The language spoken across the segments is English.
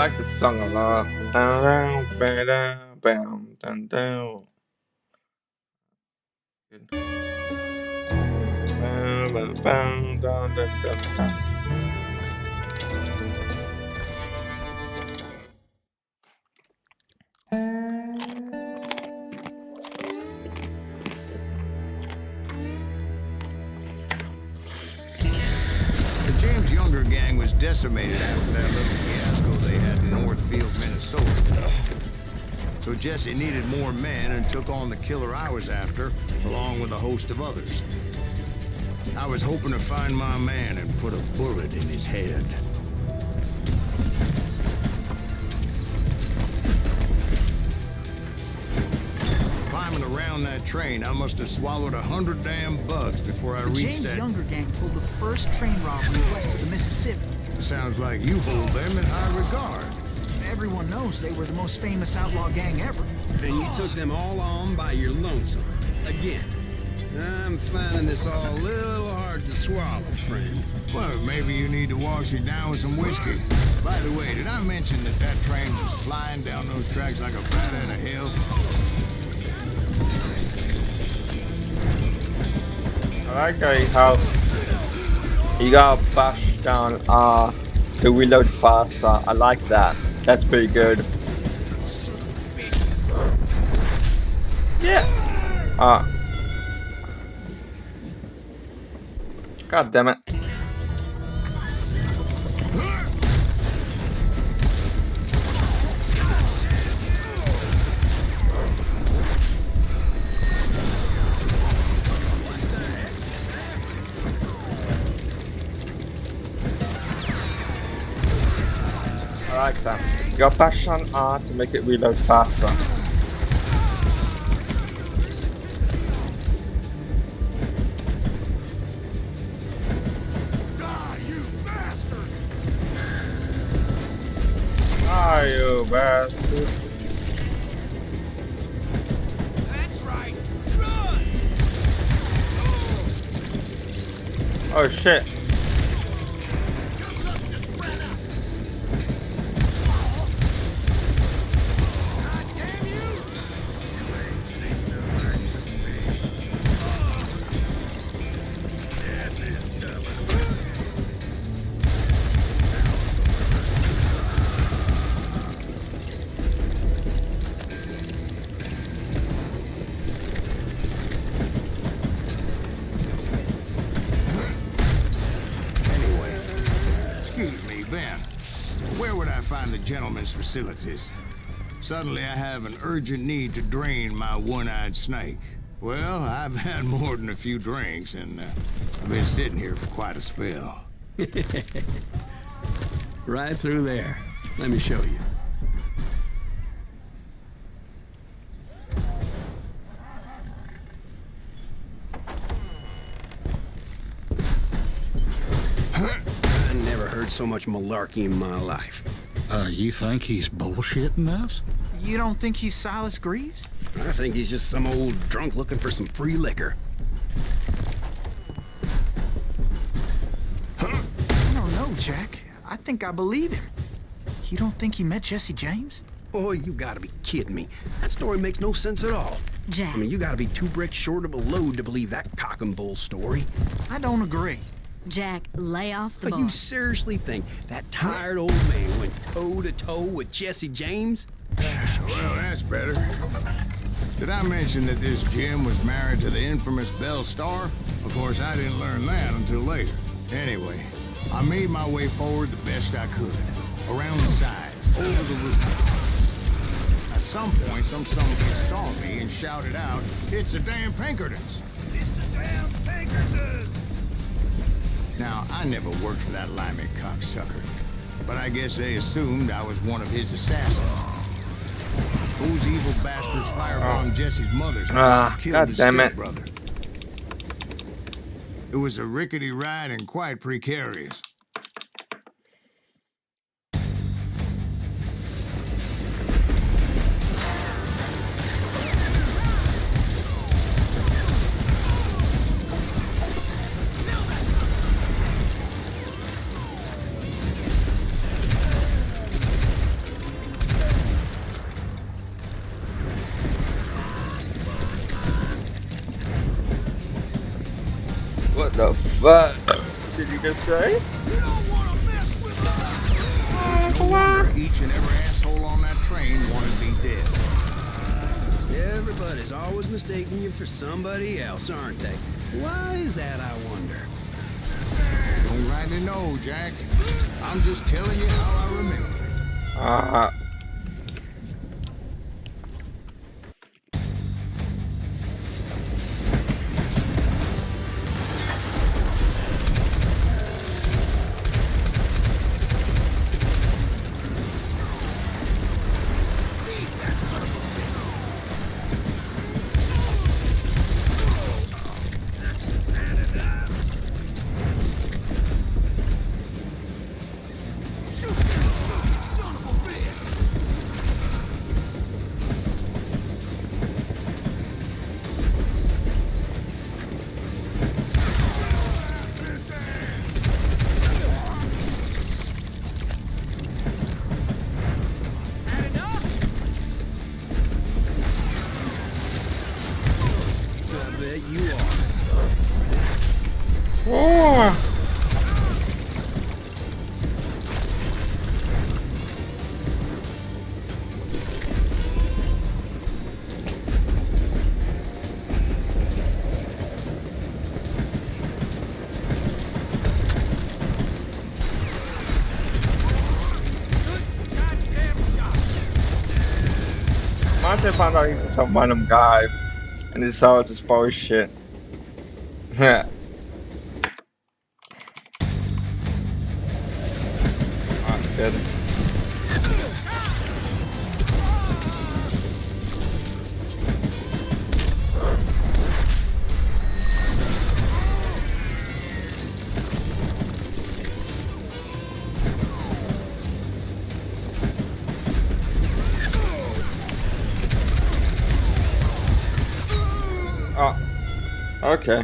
like this song a lot. The James Younger gang was decimated after that little fiasco they had in Northfield, Minnesota. So Jesse needed more men and took on the killer I was after, along with a host of others. I was hoping to find my man and put a bullet in his head. Climbing around that train, I must have swallowed 100 damn bugs before I reached James that... Younger gang pulled the first train robbery west of the Mississippi. Sounds like you hold them in high regard. Everyone knows they were the most famous outlaw gang ever. And you took them all on by your lonesome. Again. I'm finding this all a little hard to swallow, friend. Well, maybe you need to wash it down with some whiskey. By the way, did I mention that that train was flying down those tracks like a bat out of hell? I like how you gotta bash down to reload faster. I like that. That's pretty good. Yeah. God damn it. I like that. You got bash on R to make it reload faster. Ah, you bastard. That's right. Run! Oh shit. Find the gentleman's facilities. Suddenly I have an urgent need to drain my one-eyed snake. Well, I've had more than a few drinks, and I've been sitting here for quite a spell. Right through there. Let me show you. I never heard so much malarkey in my life. You think he's bullshitting us? You don't think he's Silas Greaves? I think he's just some old drunk looking for some free liquor. I don't know, Jack. I think I believe him. You don't think he met Jesse James? Boy, you gotta be kidding me. That story makes no sense at all. Jack. I mean, you gotta be 2 bricks short of a load to believe that cock and bull story. I don't agree. Jack, lay off the But you boss. seriously think that tired old man went toe-to-toe with Jesse James? Well, that's better. Did I mention that this Jim was married to the infamous Belle Starr? Of course, I didn't learn that until later. Anyway, I made my way forward the best I could. Around the sides, over the roof. At some point, some son of a bitch saw me and shouted out, "It's the damn Pinkertons!" It's the damn Pinkertons! Now, I never worked for that limey cocksucker, but I guess they assumed I was one of his assassins. Those evil bastards firebombed Jesse's mother's house and killed God his damn it. stepbrother. It was a rickety ride and quite precarious. The fuck did you just say? It's no wonder each and every asshole on that train wanted to be dead. Everybody's always mistaking you for somebody else, aren't they? Why is that, I wonder? Don't rightly know, Jack. I'm just telling you how I remember. I bet you are. Oh. Imagine I found out he's just some random guy and he decided to spoil shit. Yeah. Alright, good. Oh, okay.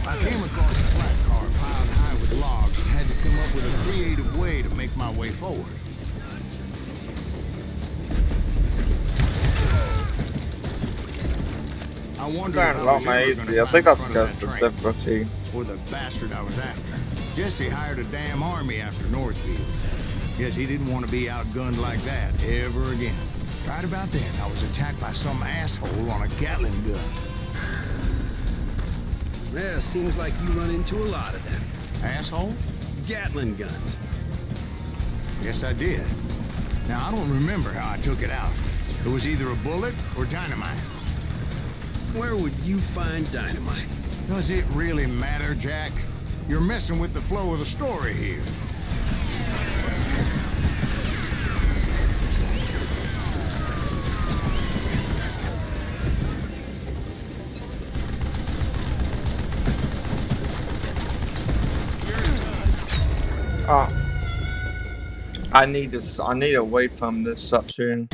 I came across a flat car piled high with logs and had to come up with a creative way to make my way forward. I wondered if A I lot was more ever easy. gonna I think find that's the front because of the that train, difficulty. or the bastard I was after. Jesse hired a damn army after Northfield. Guess he didn't want to be outgunned like that ever again. Right about then, I was attacked by some asshole on a Gatling gun. Yeah, seems like you run into a lot of them. Asshole? Gatling guns. Yes, I did. Now, I don't remember how I took it out. It was either a bullet or dynamite. Where would you find dynamite? Does it really matter, Jack? You're messing with the flow of the story here. Oh. I need this. I need to wait from this up soon.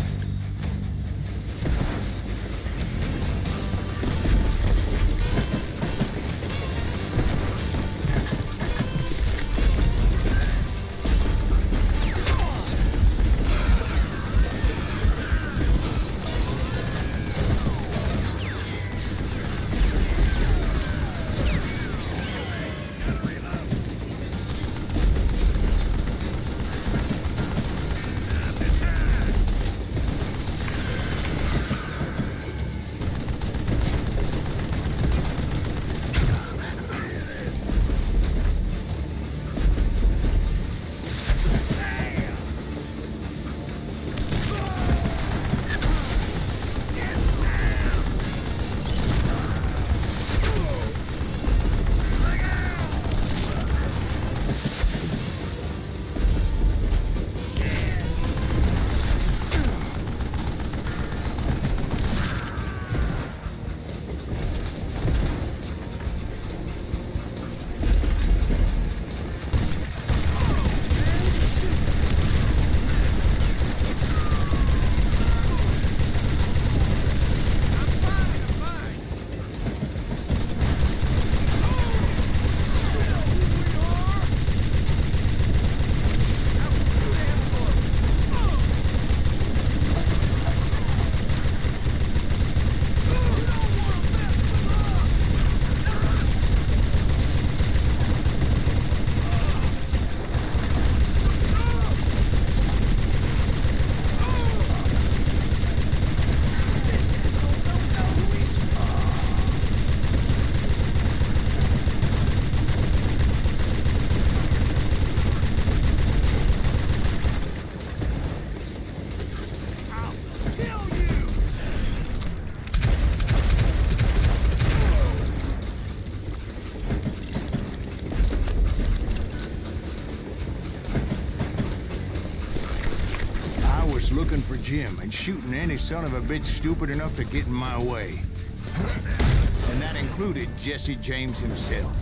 Jim and shooting any son of a bitch stupid enough to get in my way. And that included Jesse James himself.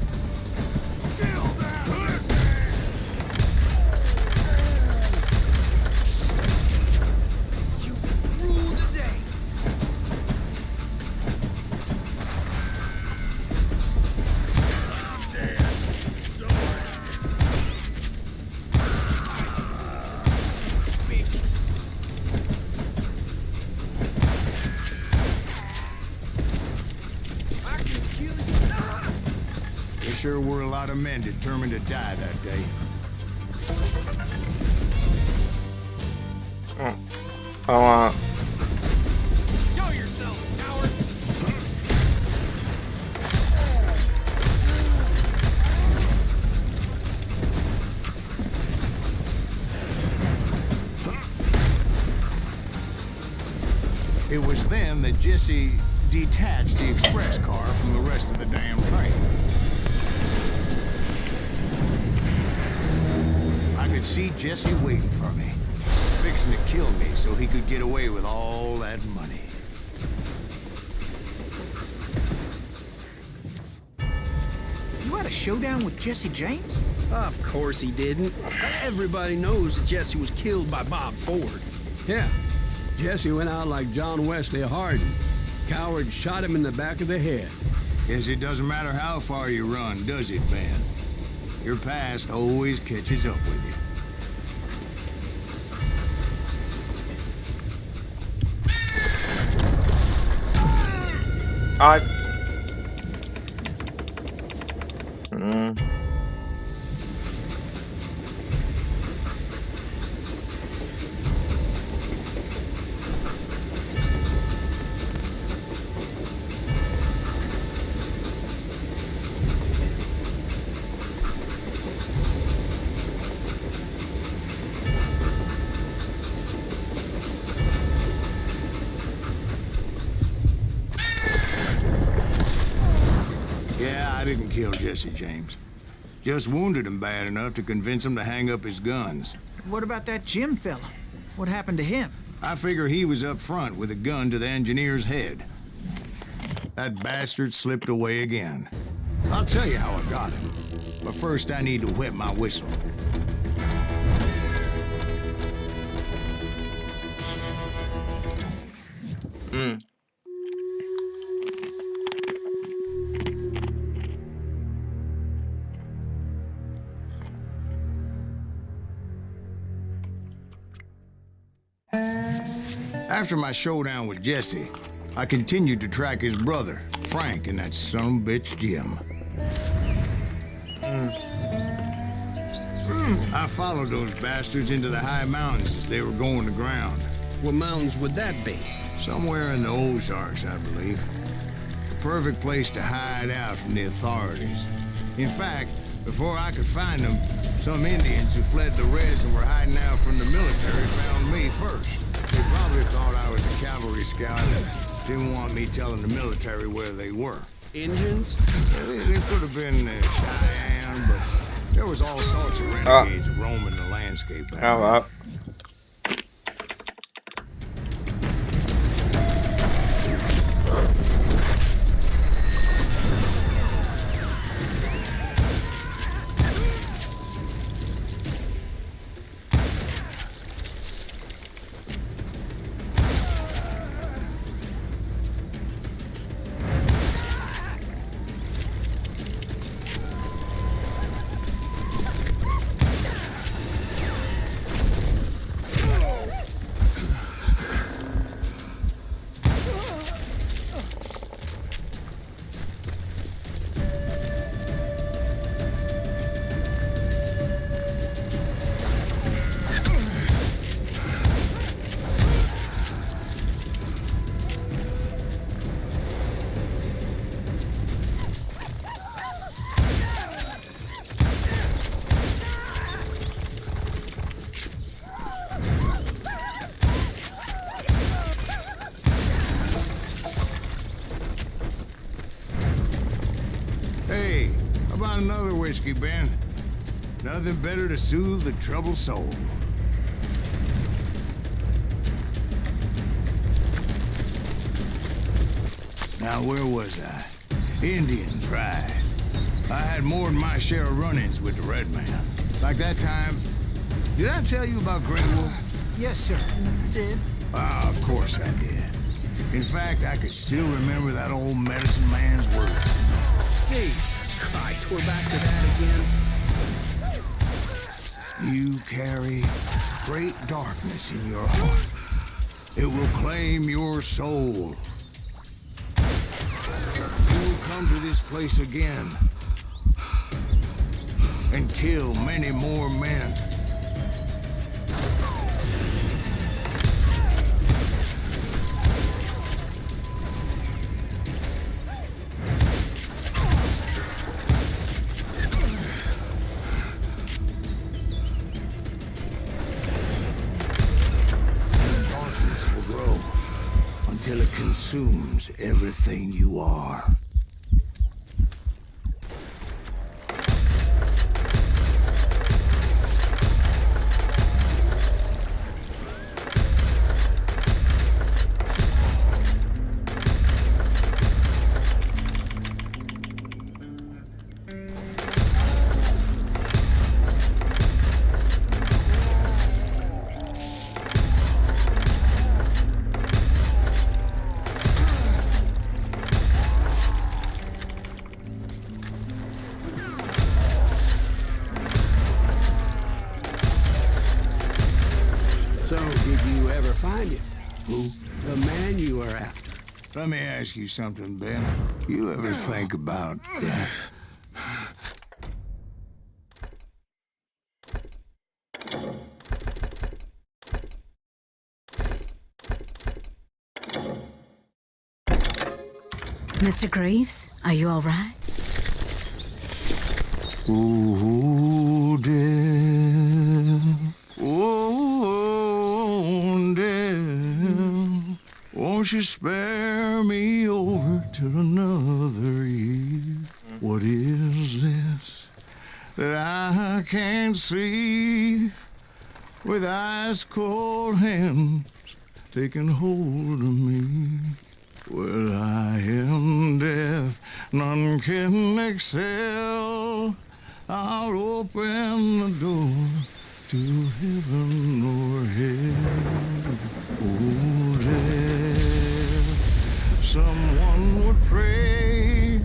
You rule the day. There sure were a lot of men determined to die that day. Show yourself, coward! It was then that Jesse detached the express car from the rest of the damn train. I could see Jesse waiting for me, fixing to kill me so he could get away with all that money. You had a showdown with Jesse James? Of course he didn't. Everybody knows that Jesse was killed by Bob Ford. Yeah, Jesse went out like John Wesley Hardin. Coward shot him in the back of the head. Guess it doesn't matter how far you run, does it, Ben? Your past always catches up with you. Yeah, I didn't kill Jesse James. Just wounded him bad enough to convince him to hang up his guns. What about that Jim fella? What happened to him? I figure he was up front with a gun to the engineer's head. That bastard slipped away again. I'll tell you how I got him. But first I need to wet my whistle. After my showdown with Jesse, I continued to track his brother, Frank, and that sumbitch Jim. I followed those bastards into the high mountains as they were going to ground. What mountains would that be? Somewhere in the Ozarks, I believe. The perfect place to hide out from the authorities. In fact, before I could find them, some Indians who fled the res and were hiding out from the military found me first. They probably thought I was a cavalry scout and didn't want me telling the military where they were. Indians? They could have been Cheyenne, but there was all sorts of renegades roaming the landscape back then. Hey, how about another whiskey, Ben? Nothing better to soothe the troubled soul. Now, where was I? Indians, right. I had more than my share of run-ins with the Red Man. Like that time... Did I tell you about Grey Wolf? Yes, sir. You did. Ah, of course I did. In fact, I could still remember that old medicine man's words. Jesus Christ, we're back to that again. You carry great darkness in your heart. It will claim your soul. You will come to this place again and kill many more men. Until it consumes everything you are. So, did you ever find him? Who? The man you were after. Let me ask you something, Ben. You ever think about death? Mr. Greaves, are you all right? Oh, death. Oh, death. Won't you spare me over till another year? What is this that I can't see with ice cold hands taking hold of me? Well, I am death, none can excel. I'll open the door to heaven or hell. Oh, death, someone would pray.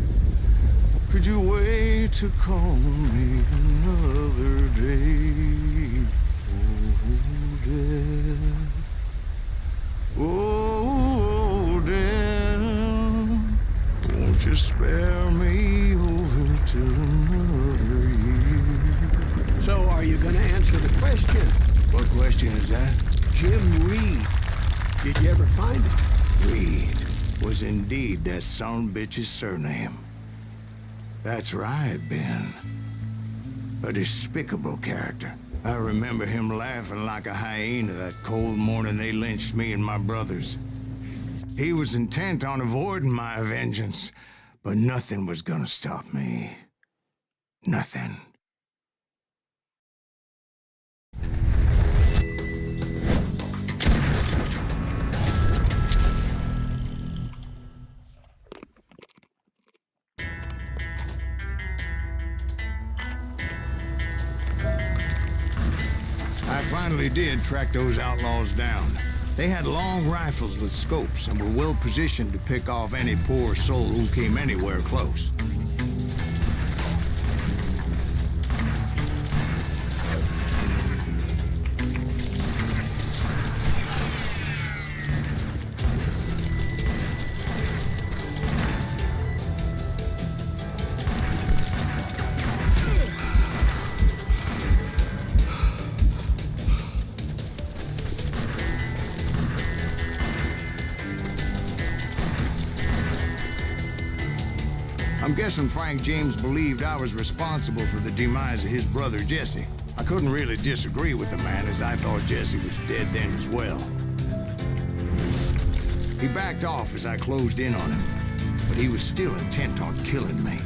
Could you wait to call me another day? Oh, death. Oh, death, won't you spare me over till another year? So, are you gonna answer the question? What question is that? Jim Reed. Did you ever find him? Reed was indeed that son-bitch's surname. That's right, Ben. A despicable character. I remember him laughing like a hyena that cold morning they lynched me and my brothers. He was intent on avoiding my vengeance, but nothing was gonna stop me. Nothing. I finally did track those outlaws down. They had long rifles with scopes and were well positioned to pick off any poor soul who came anywhere close. I'm guessing Frank James believed I was responsible for the demise of his brother Jesse. I couldn't really disagree with the man, as I thought Jesse was dead then as well. He backed off as I closed in on him, but he was still intent on killing me.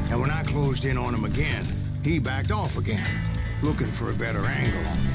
And when I closed in on him again, he backed off again, looking for a better angle on me.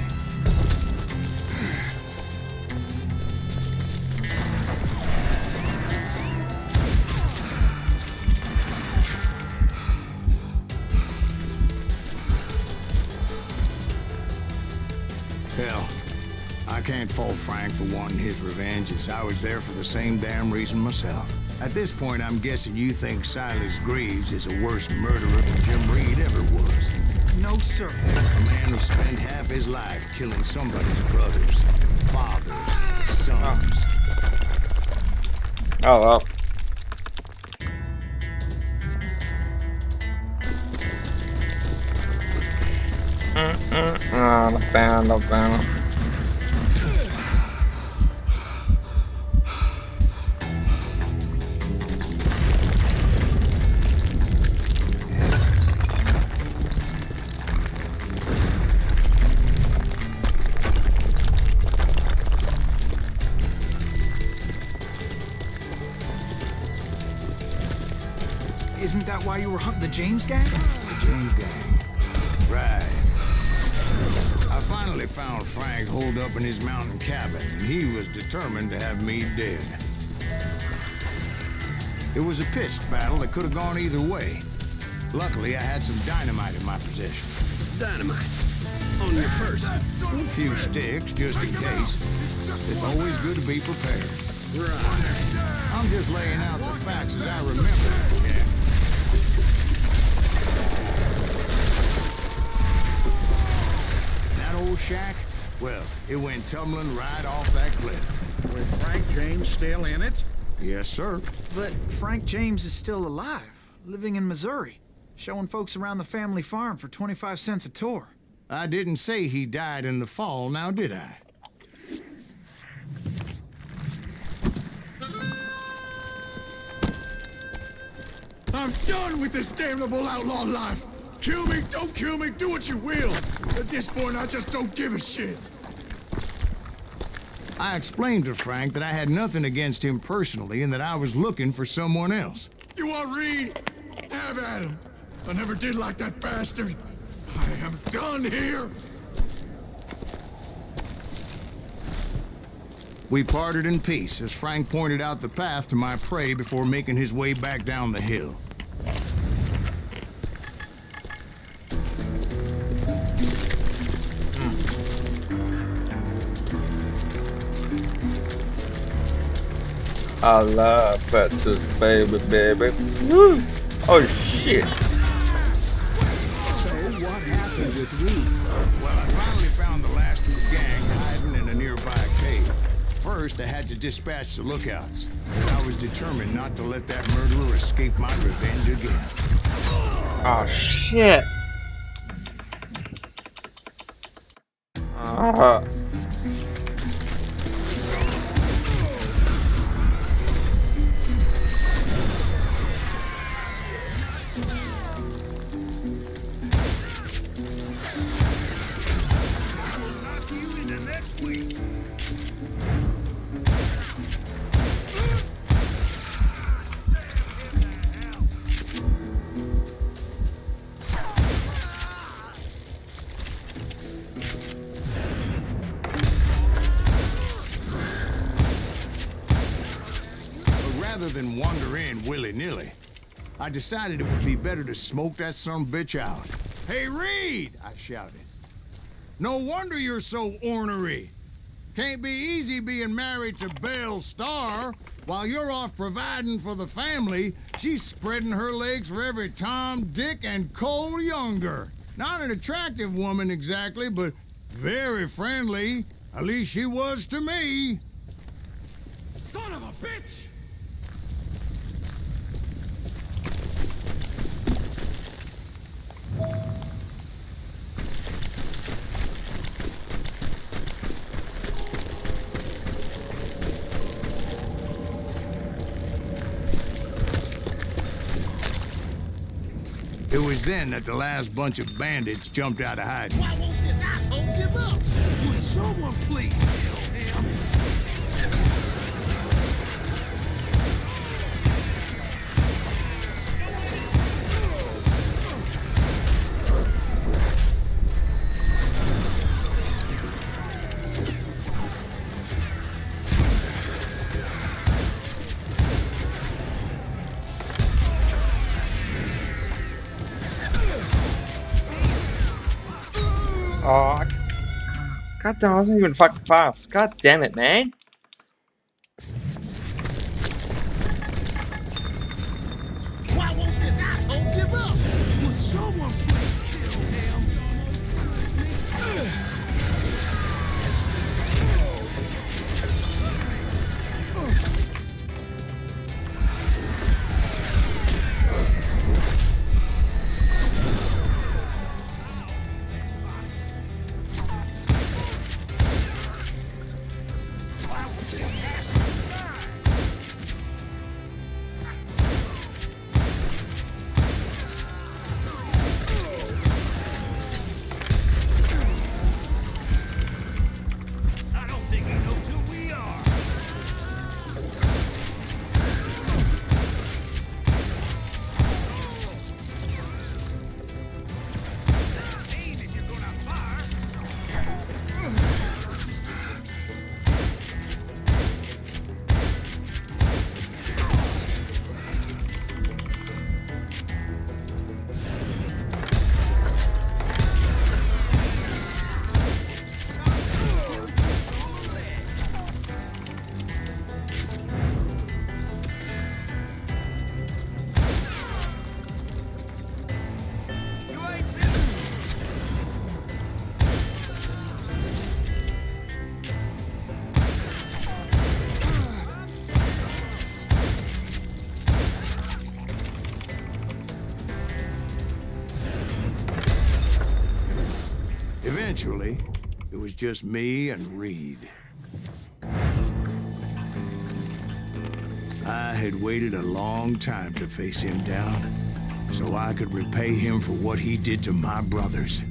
can't fault Frank for wanting his revenge, as I was there for the same damn reason myself. At this point, I'm guessing you think Silas Greaves is a worse murderer than Jim Reed ever was. No, sir. A man who spent half his life killing somebody's brothers, fathers, sons. Oh well. Not bad, not bad. Isn't that why you were hunting the James gang? The James gang. Right. I finally found Frank holed up in his mountain cabin, and he was determined to have me dead. It was a pitched battle that could have gone either way. Luckily, I had some dynamite in my possession. Dynamite. On your person. A few sticks, just in case. It's always good to be prepared. Right. I'm just laying out the facts as I remember them. Yeah. That old shack? Well, it went tumbling right off that cliff. With Frank James still in it? Yes, sir. But Frank James is still alive, living in Missouri, showing folks around the family farm for 25 cents a tour. I didn't say he died in the fall, now did I? I'm done with this damnable outlaw life. Kill me, don't kill me, do what you will. At this point, I just don't give a shit. I explained to Frank that I had nothing against him personally and that I was looking for someone else. You want Reed? Have at him. I never did like that bastard. I am done here. We parted in peace as Frank pointed out the path to my prey before making his way back down the hill. I love pretzels, baby, baby. Woo! Oh shit! So, what happened with Reed? Well, I finally found the last of the gang hiding in a nearby cave. First, I had to dispatch the lookouts, but I was determined not to let that murderer escape my revenge again. Oh shit! Rather than wander in willy-nilly, I decided it would be better to smoke that sumbitch out. Hey, Reed! I shouted. No wonder you're so ornery. Can't be easy being married to Belle Starr. While you're off providing for the family, she's spreading her legs for every Tom, Dick, and Cole Younger. Not an attractive woman exactly, but very friendly. At least she was to me. Son of a bitch! It was then that the last bunch of bandits jumped out of hiding. Why won't this asshole give up? Would someone please kill him? Oh, God damn, I wasn't even fucking fast. God damn it, man. Why won't this asshole give up? Would someone please kill him? Eventually, it was just me and Reed. I had waited a long time to face him down, so I could repay him for what he did to my brothers.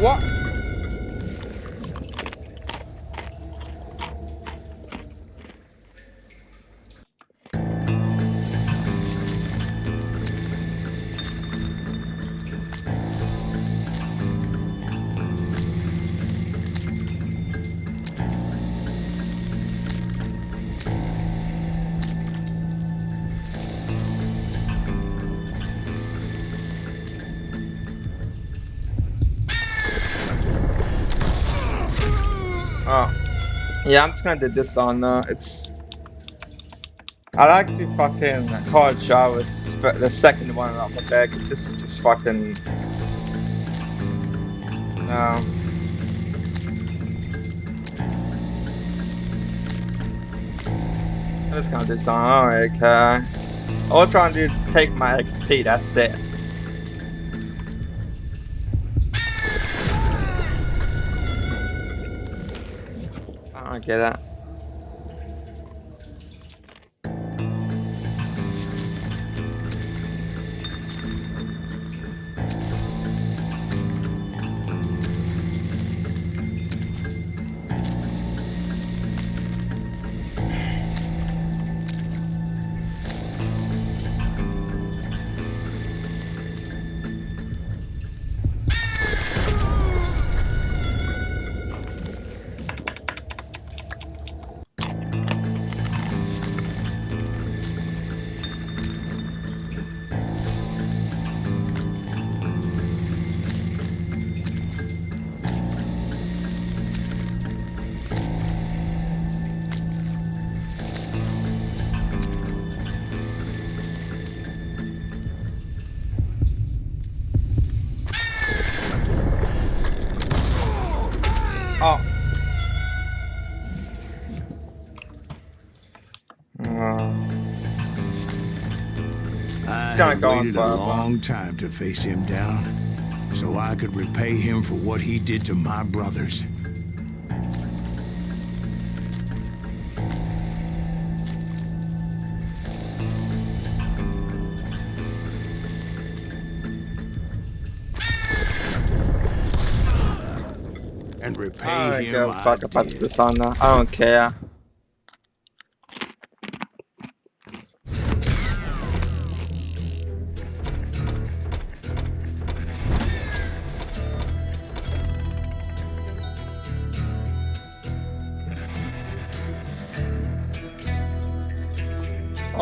What? Oh. Yeah, I'm just gonna do this on, it's... I like to fucking call Juarez the second one off the bed, because this is just fucking... No. I'm just gonna do something, alright, okay. All I'm trying to do is take my XP, that's it. I don't get that. Oh. I had waited a long time to face him down, so I could repay him for what he did to my brothers. And repay I him. don't fuck about this on there. I don't care.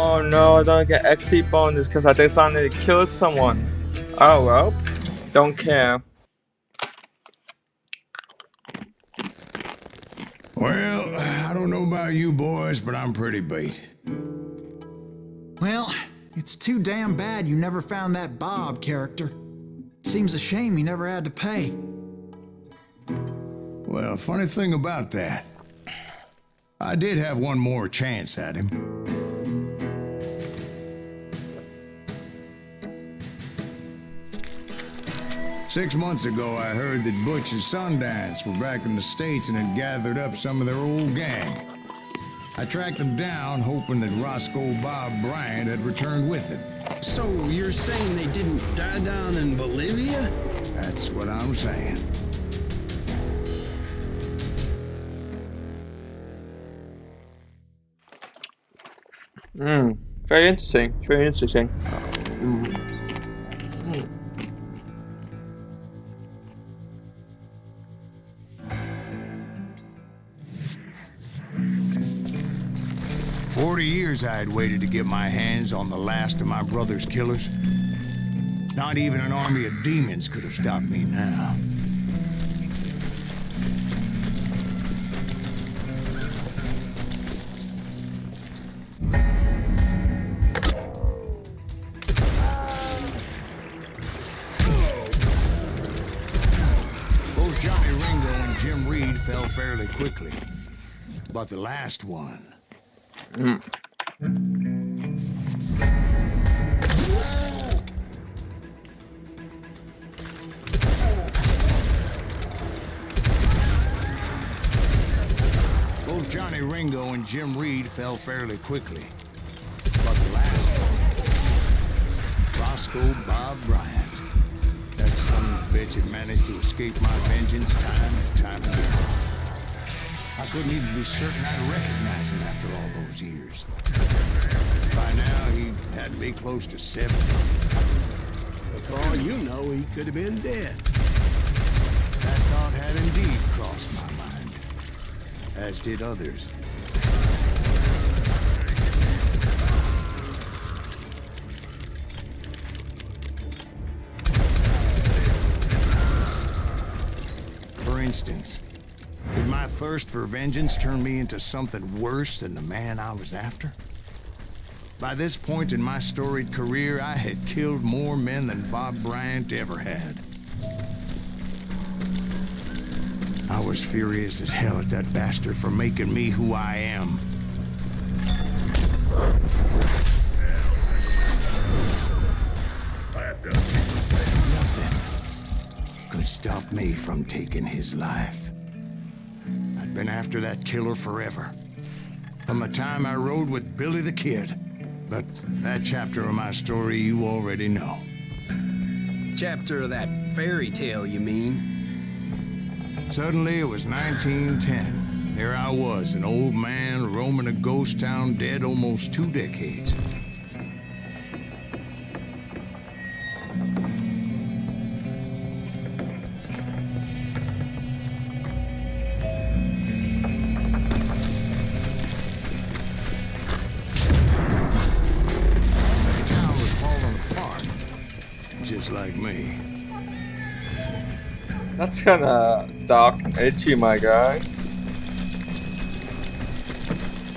Oh no, I don't get XP bonus because I decided to kill someone. Oh well, don't care. Well, I don't know about you boys, but I'm pretty beat. Well, it's too damn bad you never found that Bob character. Seems a shame you never had to pay. Well, funny thing about that, I did have one more chance at him. Six months ago, I heard that Butch and Sundance were back in the States and had gathered up some of their old gang. I tracked them down, hoping that Roscoe Bob Bryant had returned with them. So you're saying they didn't die down in Bolivia? That's what I'm saying. Very interesting. Very interesting. 40 years I had waited to get my hands on the last of my brother's killers. Not even an army of demons could have stopped me now. Both Johnny Ringo and Jim Reed fell fairly quickly. But the last one... Both Johnny Ringo and Jim Reed fell fairly quickly. But the last one, Roscoe Bob Bryant. That son of a bitch had managed to escape my vengeance time and time again. I couldn't even be certain I'd recognize him after all those years. By now, he had to be close to 70. For all you know, he could have been dead. That thought had indeed crossed my mind, as did others. For instance, did my thirst for vengeance turn me into something worse than the man I was after? By this point in my storied career, I had killed more men than Bob Bryant ever had. I was furious as hell at that bastard for making me who I am. Nothing could stop me from taking his life. I'd been after that killer forever. From the time I rode with Billy the Kid. But that chapter of my story you already know. Chapter of that fairy tale, you mean? Suddenly, it was 1910. There I was, an old man roaming a ghost town dead almost 2 decades. The town was falling apart, just like me. That's kind of dark and edgy, my guy.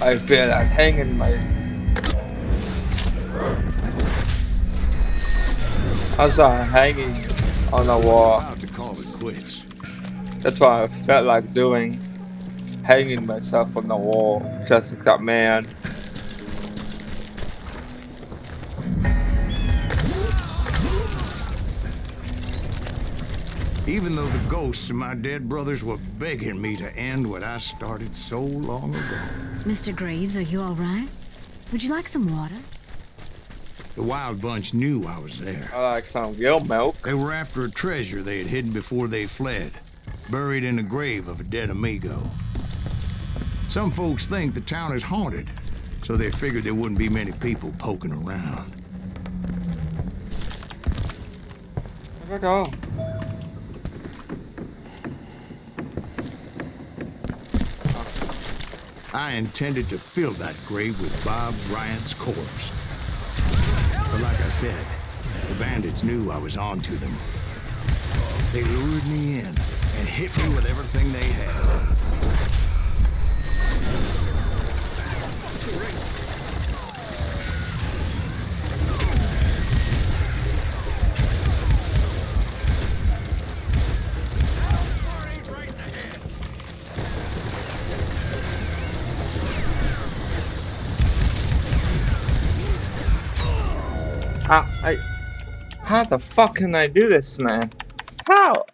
I feel like hanging my... As I'm hanging on the wall. About to call it quits. That's what I felt like doing. Hanging myself on the wall. Just like that man. Even though the ghosts of my dead brothers were begging me to end what I started so long ago. Mr. Graves, are you all right? Would you like some water? The Wild Bunch knew I was there. I like some real milk. They were after a treasure they had hidden before they fled, buried in the grave of a dead amigo. Some folks think the town is haunted, so they figured there wouldn't be many people poking around. Where'd I go? I intended to fill that grave with Bob Bryant's corpse. But like I said, the bandits knew I was on to them. They lured me in and hit me with everything they had. How the fuck can I do this, man? How?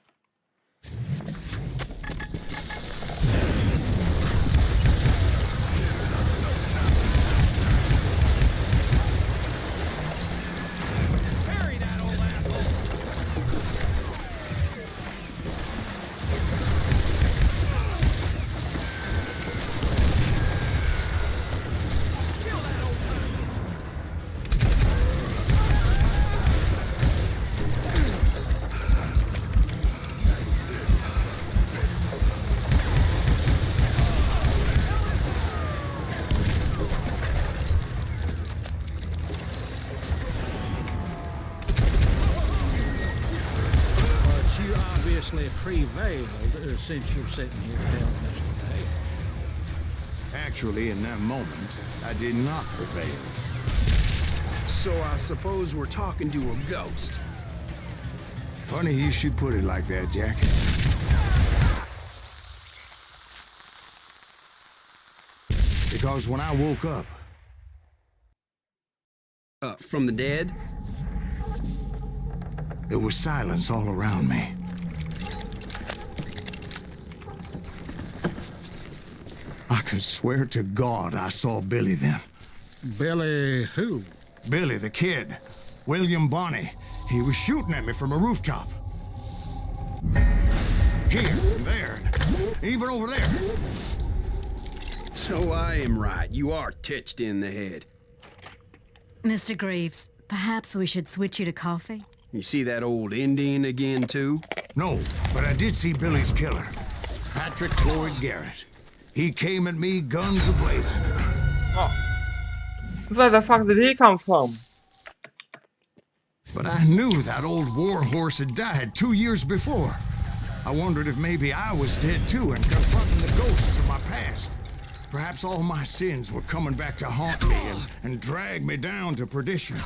Prevailed since you're sitting here telling us today. Actually, in that moment, I did not prevail. So I suppose we're talking to a ghost. Funny you should put it like that, Jack. Because when I woke up... From the dead? There was silence all around me. I could swear to God I saw Billy then. Billy who? Billy, the kid. William Bonney. He was shooting at me from a rooftop. Here, there, even over there. So I am right. You are titched in the head. Mr. Greaves, perhaps we should switch you to coffee? You see that old Indian again, too? No, but I did see Billy's killer. Patrick Floyd Garrett. He came at me guns ablazing. Oh. Where the fuck did he come from? But I knew that old war horse had died 2 years before. I wondered if maybe I was dead too and confronting the ghosts of my past. Perhaps all my sins were coming back to haunt me and drag me down to perdition.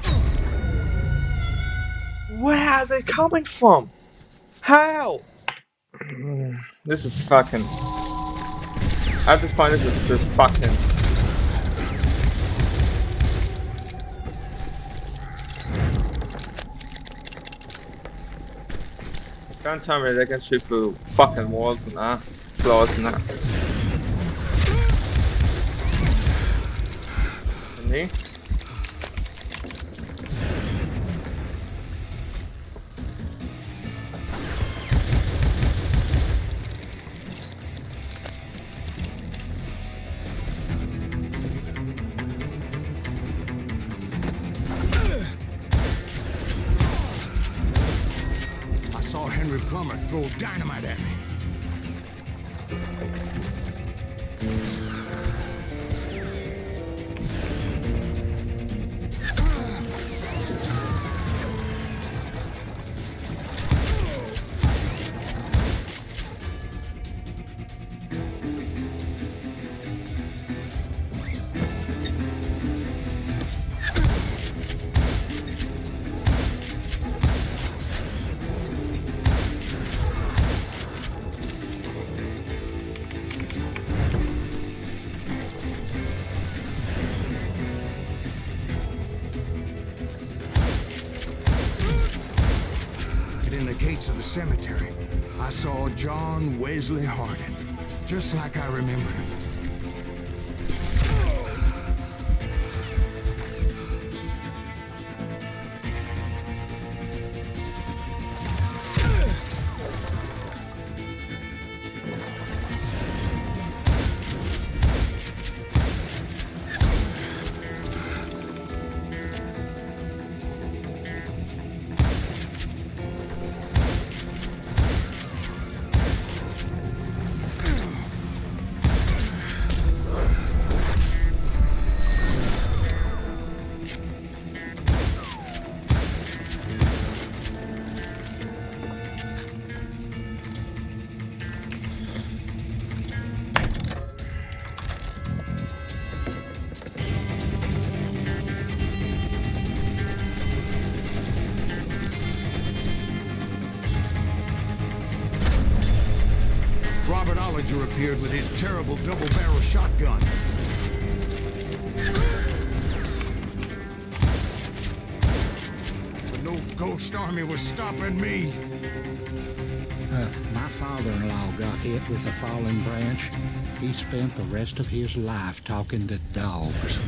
Where are they coming from? How? This is fucking... At this point, this is just fucking... Don't tell me they can shoot through fucking walls and that. Floors and that. And me? Plumber throw dynamite at me. Of the cemetery, I saw John Wesley Hardin, just like I remembered him. soldier appeared with his terrible double-barrel shotgun. But no ghost army was stopping me. My father-in-law got hit with a falling branch. He spent the rest of his life talking to dogs.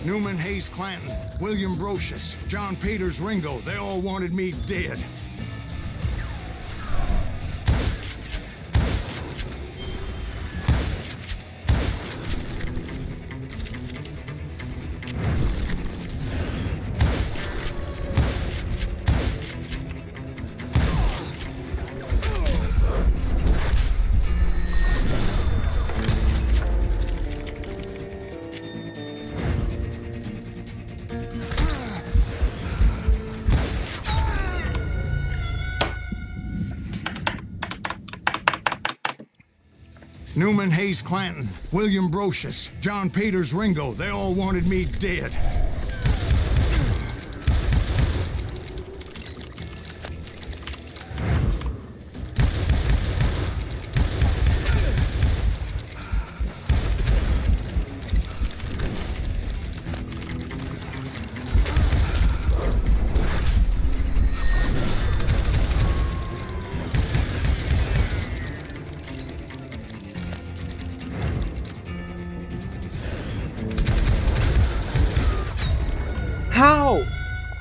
Newman Hayes Clanton, William Brocious, John Peters Ringo, they all wanted me dead. Newman Hayes Clanton, William Brocious, John Peters Ringo, they all wanted me dead.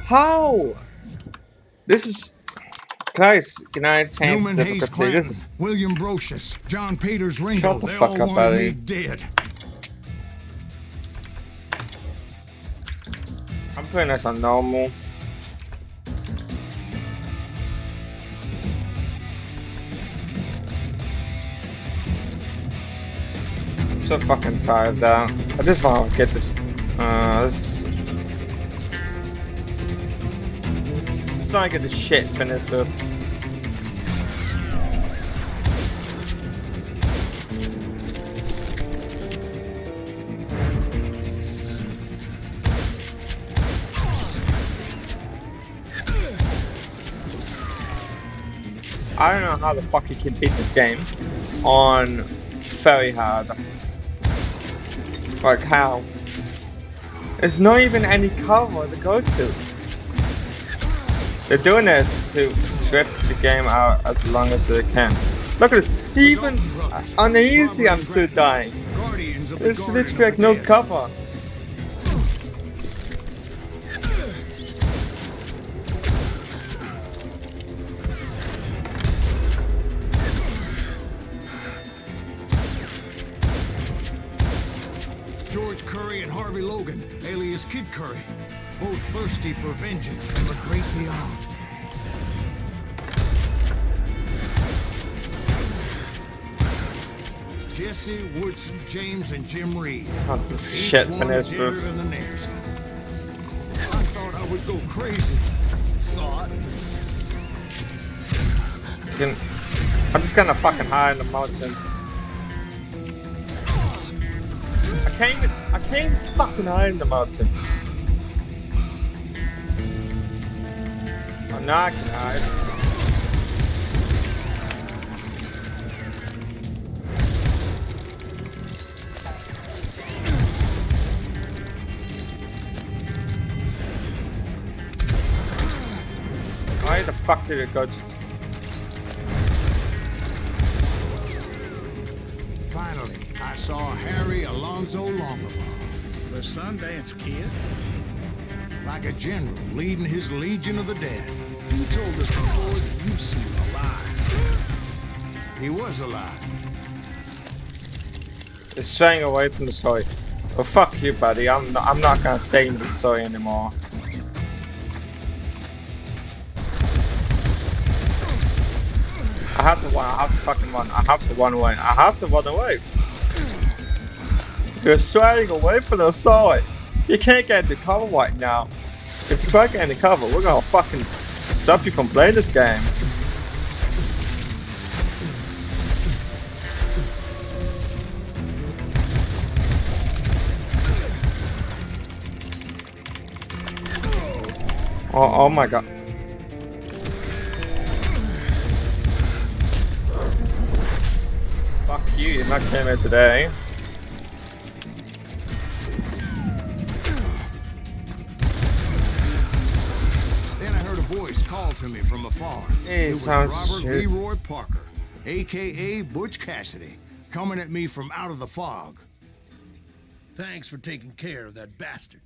How? This is... Guys, can I change Newman Hayes difficulty? Clanton, This is... William Brocious, John Peters Ringo, Shut the they fuck all up, wanted me Eddie. dead. I'm putting this on normal. I'm so fucking tired now. I just want to get this. Just want to get this shit finished with. I don't know how the fuck you can beat this game on very hard. Like how? There's not even any cover to go to. They're doing this to stretch the game out as long as they can. Look at this. Even on the easy, I'm still dying. There's literally like no cover. George Curry and Harvey Logan, alias Kid Curry, both thirsty for vengeance from the great beyond. Jesse, Woodson, James, and Jim Reed. Oh, this Each shit one finished deader with. than the next. I thought I would go crazy. Thought. I'm just gonna fucking hide in the mountains. I can't even fucking hide in the mountains. Oh, now I can hide. Why the fuck did it go to... Finally, I saw Harry Alonzo Longabaugh. The Sundance Kid? Like a general leading his Legion of the Dead. You told us before that you seem alive. He was alive. It's straying away from the story. Well, fuck you, buddy. I'm not gonna stay in the story anymore. I have to run. I have to fucking run. I have to run away. I have to run away. You're straying away from the story. You can't get into cover right now. If you try to get into cover, we're gonna fucking stop you from playing this game. Oh my god. Fuck you, you're not came here today. Then I heard a voice call to me from afar. Hey, It was sounds Robert shit. Leroy Parker, a.k.a. Butch Cassidy, coming at me from out of the fog. Thanks for taking care of that bastard.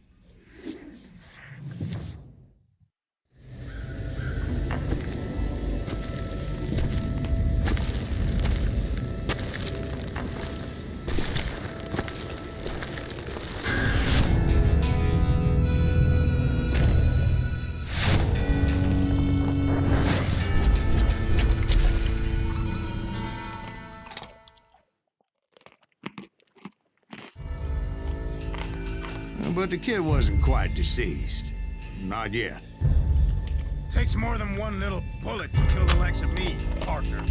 But the kid wasn't quite deceased. Not yet. Takes more than one little bullet to kill the likes of me, partner.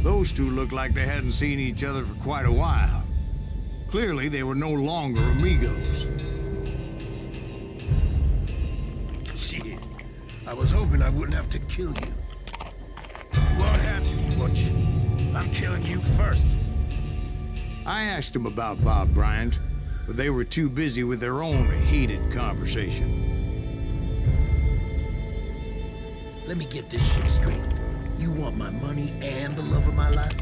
Those two looked like they hadn't seen each other for quite a while. Clearly, they were no longer amigos. Shit. I was hoping I wouldn't have to kill you. You won't have to, Butch. I'm killing you first. I asked them about Bob Bryant, but they were too busy with their own heated conversation. Let me get this shit straight. You want my money and the love of my life?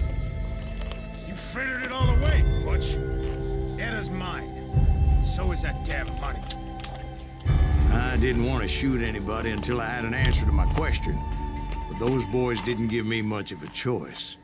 You frittered it all away, Butch. Eda's mine. And so is that damn money. I didn't want to shoot anybody until I had an answer to my question, but those boys didn't give me much of a choice.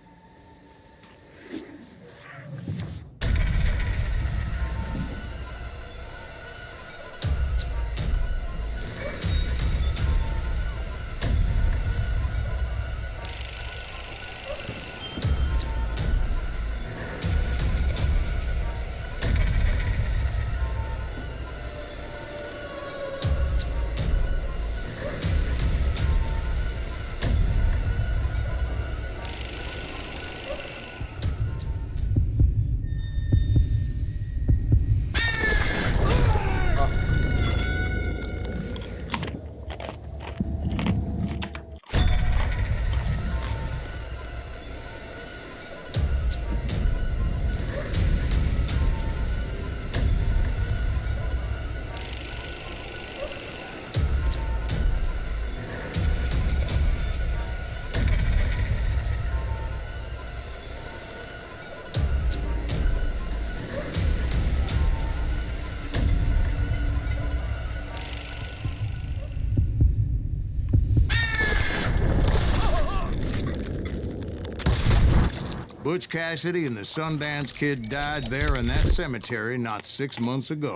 Butch Cassidy and the Sundance Kid died there in that cemetery not 6 months ago.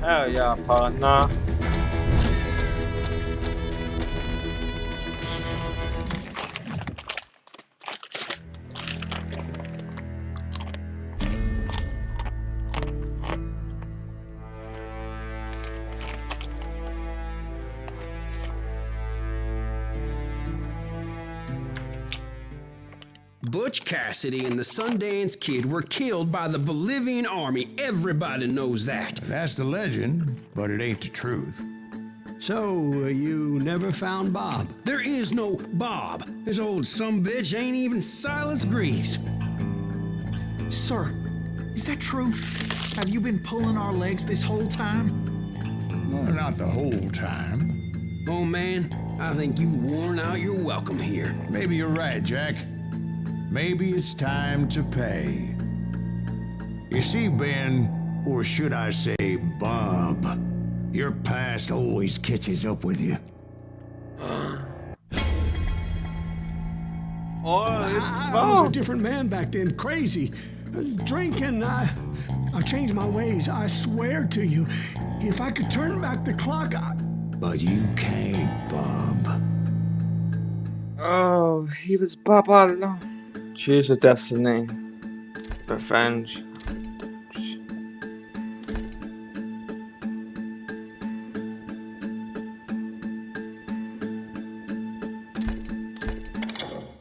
Hell yeah, partner. Butch Cassidy and the Sundance Kid were killed by the Bolivian army. Everybody knows that. That's the legend, but it ain't the truth. So, you never found Bob? There is no Bob. This old sumbitch ain't even Silas Greaves. Sir, is that true? Have you been pulling our legs this whole time? Well, not the whole time. Oh man, I think you've worn out your welcome here. Maybe you're right, Jack. Maybe it's time to pay. You see, Ben, or should I say Bob, your past always catches up with you. Oh, I was a different man back then, crazy. Drinking, I've changed my ways, I swear to you. If I could turn back the clock, But you can't, Bob. Oh, he was Bob all along. Choose a destiny. Revenge.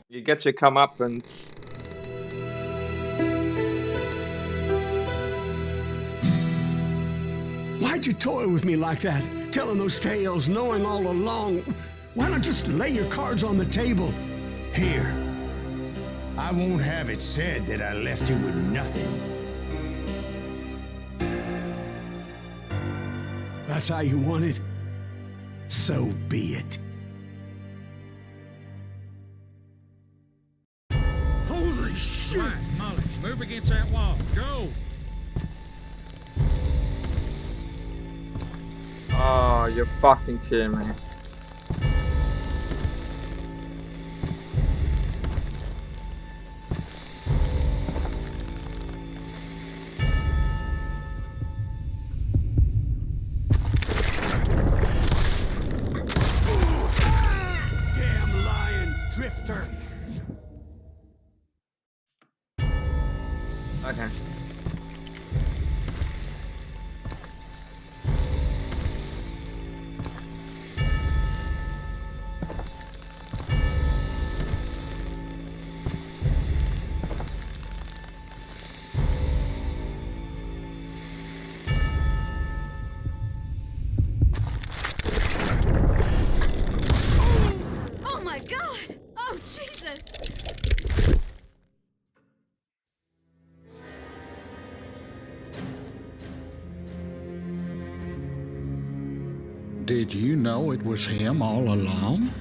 You get your comeuppance. Why'd you toy with me like that? Telling those tales, knowing all along. Why not just lay your cards on the table? Here. I won't have it said that I left you with nothing. That's how you want it? So be it. Holy shit! Right, Molly, move against that wall. Go! Oh, you're fucking kidding me. Damn lion drifter. Okay. Oh my god! Oh, Jesus! Did you know it was him all along?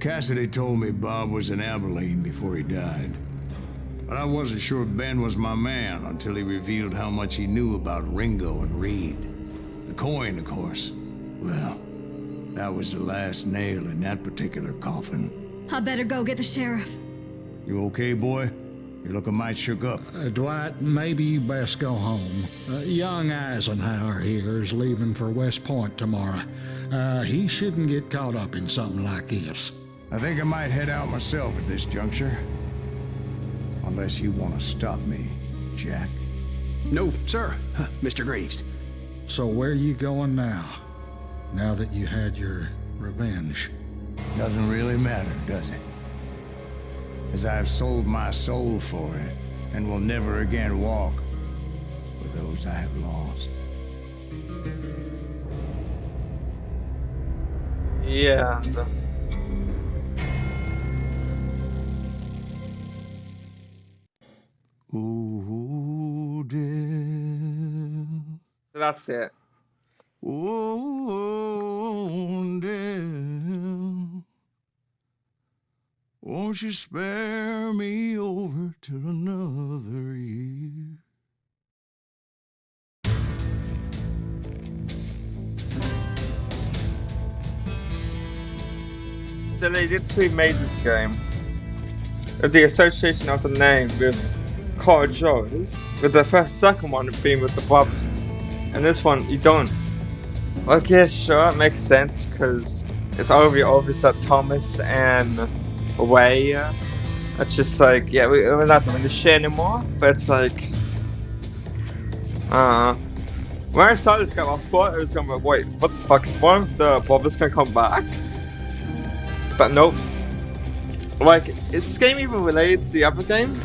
Cassidy told me Bob was in Abilene before he died. But I wasn't sure Ben was my man until he revealed how much he knew about Ringo and Reed. The coin, of course. Well, that was the last nail in that particular coffin. I better go get the sheriff. You okay, boy? You're looking mighty shook up. Dwight, maybe you best go home. Young Eisenhower here is leaving for West Point tomorrow. He shouldn't get caught up in something like this. I think I might head out myself at this juncture. Unless you want to stop me, Jack. No, sir, Mr. Greaves. So where are you going now? Now that you had your revenge? Doesn't really matter, does it? As I've sold my soul for it, and will never again walk with those I have lost. Yeah. Ooh, dear. That's it. Oh, dear. Won't you spare me over till another year? So they did remade this game. The association of the name with Car Joe's, with the second one being with the brothers, and this one you don't. Okay, sure, it makes sense because it's obvious that Thomas and Way, it's just like, yeah, we're not doing this shit anymore. But it's like, when I saw this game, I thought it was gonna be, wait, what the fuck, is one of the brothers gonna come back? But nope. Like, is this game even related to the other game?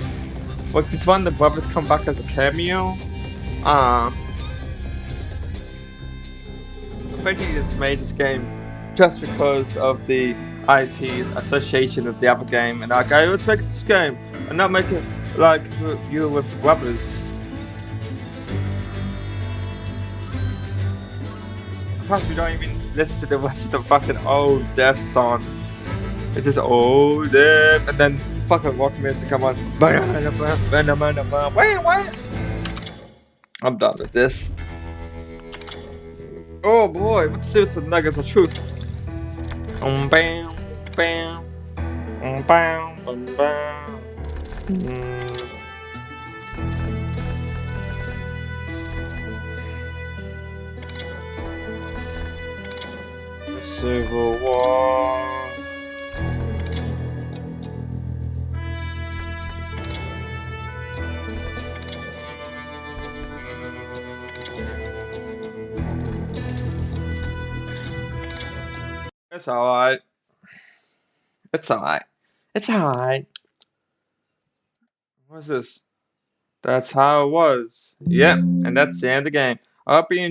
Like, did one of the brothers come back as a cameo? I think he just made this game just because of the IP association with the other game, and like, let's make this game and not make it like you with the brothers. In fact, we don't even listen to the rest of the fucking old Death song. It's just old Death, and then fucking rock music come on. Wait, what? I'm done with this. Oh boy, let's see what the nuggets of truth. Bam, bam, bam, bam, bam. The Civil War. It's alright. It's alright. It's alright. What's this? That's how it was. Yep, and that's the end of the game. I hope you